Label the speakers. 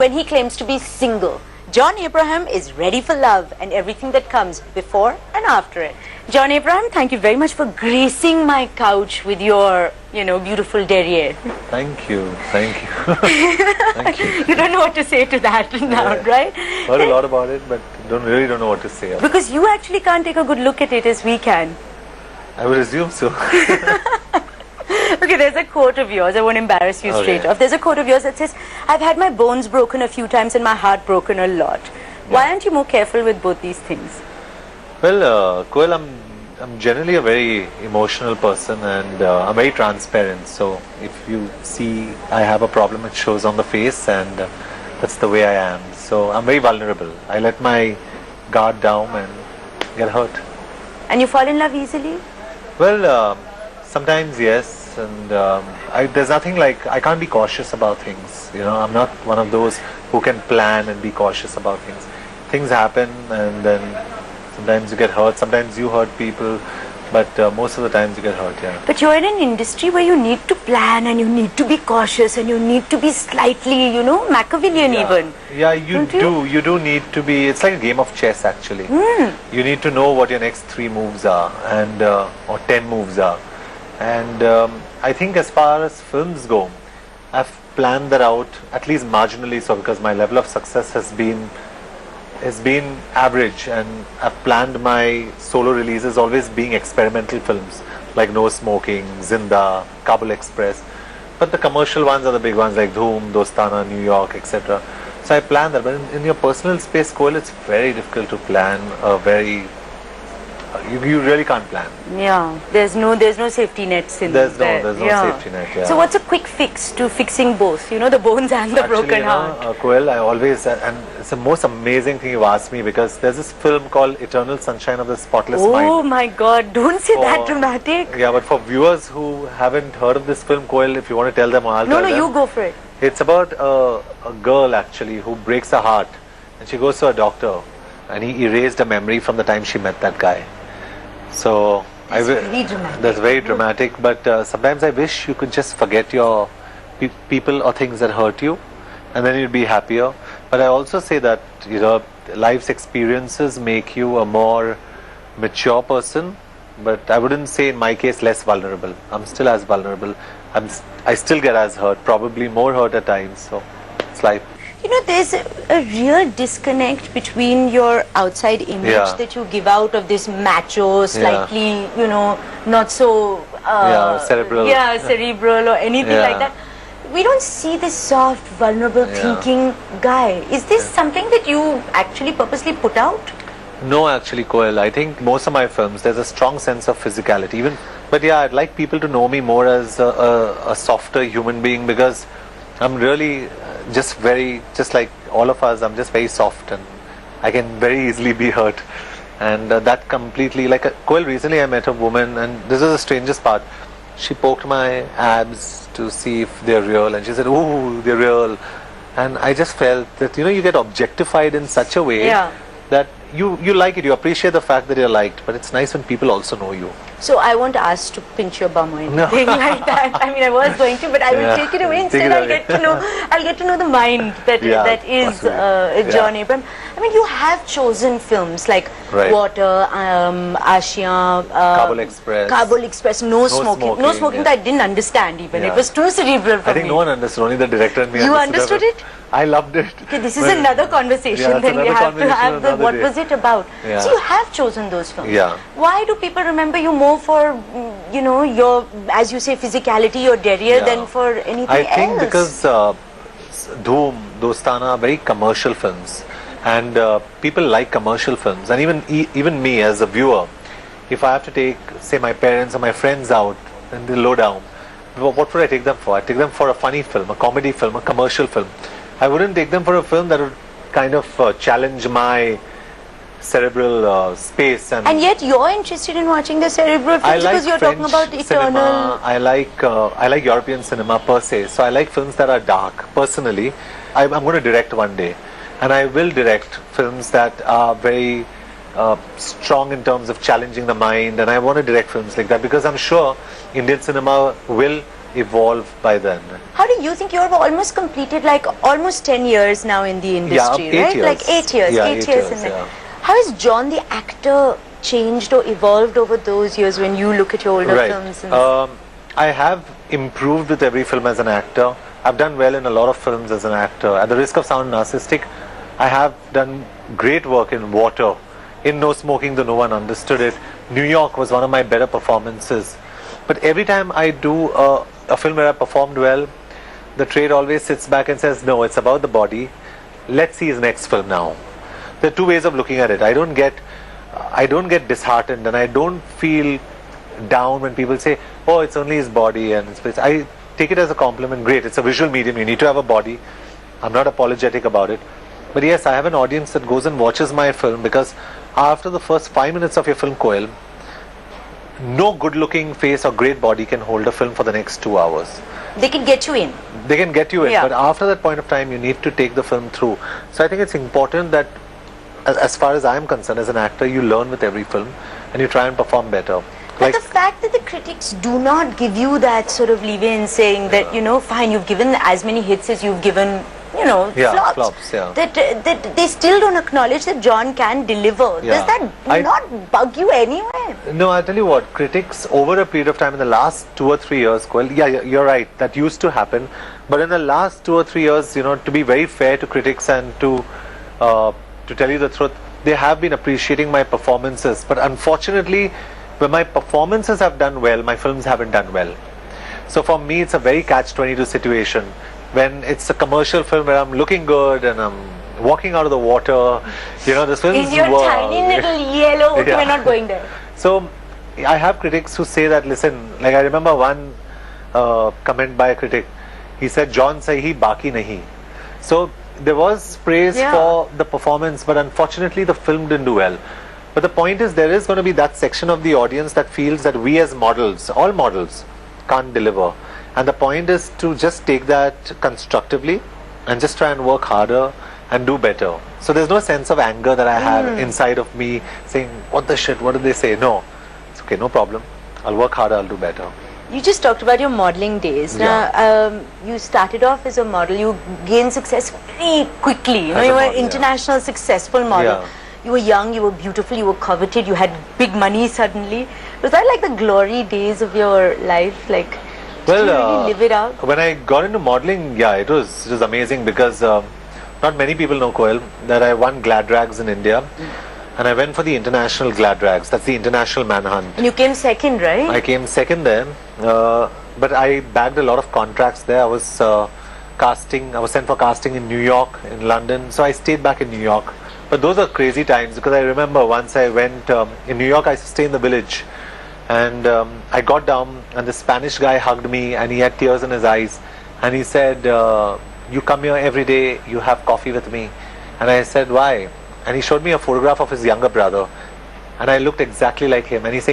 Speaker 1: when he claims to be single. John Abraham is ready for love and everything that comes before and after it. John Abraham, thank you very much for gracing my couch with your, beautiful derriere.
Speaker 2: Thank you. Thank you. Thank you.
Speaker 1: You don't know what to say to that now, right?
Speaker 2: Heard a lot about it, but really don't know what to say.
Speaker 1: Because you actually can't take a good look at it as we can.
Speaker 2: I would assume so.
Speaker 1: Okay, there's a quote of yours. I won't embarrass you straight off. There's a quote of yours that says, I've had my bones broken a few times and my heart broken a lot. Why aren't you more careful with both these things?
Speaker 2: Well, Koel, I'm generally a very emotional person, and I'm very transparent. So if you see I have a problem, it shows on the face, and that's the way I am. So I'm very vulnerable. I let my guard down and get hurt.
Speaker 1: And you fall in love easily?
Speaker 2: Well, sometimes yes, and there's nothing like, I can't be cautious about things. I'm not one of those who can plan and be cautious about things. Things happen, and then sometimes you get hurt, sometimes you hurt people, but most of the times you get hurt, yeah.
Speaker 1: But you're in an industry where you need to plan and you need to be cautious and you need to be slightly, Machiavellian even.
Speaker 2: Yeah, you do need to be, it's like a game of chess actually. You need to know what your next 3 moves are, and or 10 moves are. And I think as far as films go, I've planned that out at least marginally so, because my level of success has been average, and I've planned my solo releases always being experimental films like No Smoking, Zinda, Kabul Express, but the commercial ones are the big ones like Dhoom, Dostana, New York, etc. So I plan that, but in your personal space, Koel, it's very difficult to plan a very you really can't plan.
Speaker 1: Yeah, there's no safety nets in there.
Speaker 2: There's no safety net. Yeah.
Speaker 1: So what's a quick fix to fixing both? The bones and the broken heart.
Speaker 2: Koel, I always, and it's the most amazing thing you've asked me, because there's this film called Eternal Sunshine of the Spotless Mind.
Speaker 1: Oh my God! Don't say that dramatic.
Speaker 2: Yeah, but for viewers who haven't heard of this film, Koel, if you want to tell them, I'll tell them.
Speaker 1: No, you go for it.
Speaker 2: It's about a girl actually who breaks her heart, and she goes to a doctor, and he erased a memory from the time she met that guy. So
Speaker 1: that's very dramatic.
Speaker 2: That's very dramatic, but sometimes I wish you could just forget your people or things that hurt you, and then you'd be happier. But I also say that life's experiences make you a more mature person, but I wouldn't say in my case less vulnerable. I'm still as vulnerable. I still get as hurt, probably more hurt at times. So it's life.
Speaker 1: There's a real disconnect between your outside image that you give out of this macho, slightly, not so
Speaker 2: cerebral.
Speaker 1: Yeah, cerebral or anything like that. We don't see this soft, vulnerable, thinking guy. Is this something that you actually purposely put out?
Speaker 2: No, actually, Koel. I think most of my films, there's a strong sense of physicality. But yeah, I'd like people to know me more as a softer human being, because I'm really just like all of us, I'm just very soft, and I can very easily be hurt. And that completely, like Koel, recently I met a woman, and this is the strangest part. She poked my abs to see if they're real, and she said, "Ooh, they're real." And I just felt that, you get objectified in such a way that you like it, you appreciate the fact that you're liked, but it's nice when people also know you.
Speaker 1: So I won't ask to pinch your bum or anything like that. I mean, I was going to, but I will take it away. Instead, I'll get to know the mind that is John Abraham. I mean, you have chosen films like Water, Ashia, Kabul Express, No Smoking. No Smoking that I didn't understand even. It was too cerebral for me.
Speaker 2: I think no one understood, only the director and me.
Speaker 1: You understood it?
Speaker 2: I loved it.
Speaker 1: Okay, this is another conversation. Then we have to have what was it about? So you have chosen those films. Why do people remember you more for, your, as you say, physicality, your derriere than for anything else?
Speaker 2: I think because Dhoom, Dostana are very commercial films, and people like commercial films, and even me as a viewer, if I have to take, say, my parents or my friends out and they low down, what would I take them for? I take them for a funny film, a comedy film, a commercial film. I wouldn't take them for a film that would kind of challenge my cerebral space. And
Speaker 1: yet you're interested in watching the cerebral films because you're talking about eternal.
Speaker 2: I like European cinema per se. So I like films that are dark. Personally, I'm going to direct one day, and I will direct films that are very strong in terms of challenging the mind, and I want to direct films like that because I'm sure Indian cinema will evolved by then.
Speaker 1: How do you think you've almost completed like almost 10 years now in the industry,
Speaker 2: Yeah, 8
Speaker 1: right?
Speaker 2: years.
Speaker 1: Like 8 years,
Speaker 2: Yeah,
Speaker 1: 8
Speaker 2: 8
Speaker 1: years.
Speaker 2: years, yeah.
Speaker 1: How has John the actor changed or evolved over those years when you look at your older films?
Speaker 2: I have improved with every film as an actor. I've done well in a lot of films as an actor. At the risk of sounding narcissistic, I have done great work in Water. In No Smoking, though no one understood it. New York was one of my better performances. But every time I do a film where I performed well, the trade always sits back and says, no, it's about the body. Let's see his next film now. There are two ways of looking at it. I don't get disheartened, and I don't feel down when people say, oh, it's only his body and his face. I take it as a compliment. Great, it's a visual medium. You need to have a body. I'm not apologetic about it. But yes, I have an audience that goes and watches my film, because after the first 5 minutes of your film, Koel, no good looking face or great body can hold a film for the next 2 hours.
Speaker 1: They can get you in.
Speaker 2: They can get you in,
Speaker 1: Yeah.
Speaker 2: but after that point of time, you need to take the film through. So I think it's important that, as far as I'm concerned, as an actor, you learn with every film and you try and perform better.
Speaker 1: But the fact that the critics do not give you that sort of leeway in saying that, you know, fine, you've given as many hits as you've given, you know, flops. That they still don't acknowledge that John can deliver.
Speaker 2: Yeah.
Speaker 1: Does that not bug you anyway?
Speaker 2: No, I'll tell you what, critics over a period of time in the last 2 or 3 years, well, yeah, you're right, that used to happen. But in the last 2 or 3 years, you know, to be very fair to critics and to tell you the truth, they have been appreciating my performances. But unfortunately, when my performances have done well, my films haven't done well. So for me, it's a very catch-22 situation. When it's a commercial film where I'm looking good and I'm walking out of the water, you know, this film
Speaker 1: Is your tiny little yellow, okay, we're not going there.
Speaker 2: So I have critics who say that, listen, like I remember one comment by a critic, he said, John sahi baki nahi. So there was praise for the performance, but unfortunately the film didn't do well. But the point is, there is going to be that section of the audience that feels that we as models, all models, can't deliver. And the point is to just take that constructively and just try and work harder and do better. So there's no sense of anger that I have inside of me saying, what the shit, what did they say? No, it's okay, no problem. I'll work harder, I'll do better.
Speaker 1: You just talked about your modeling days.
Speaker 2: Yeah.
Speaker 1: Now, you started off as a model. You gained success very quickly. You know, you were an international successful model.
Speaker 2: Yeah.
Speaker 1: You were young, you were beautiful, you were coveted, you had big money suddenly. Was that like the glory days of your life? Like, did you really live it out?
Speaker 2: When I got into modeling, yeah, it was amazing, because not many people know, Koel, that I won Gladrags in India. And I went for the international Gladrags. That's the international manhunt.
Speaker 1: And you came second, right?
Speaker 2: I came second there, but I bagged a lot of contracts there. I was casting. I was sent for casting in New York, in London. So I stayed back in New York. But those are crazy times, because I remember once I went in New York. I used to stay in the Village, and I got down, and the Spanish guy hugged me, and he had tears in his eyes, and he said, "You come here every day. You have coffee with me." And I said, "Why?" And he showed me a photograph of his younger brother, and I looked exactly like him. And he said,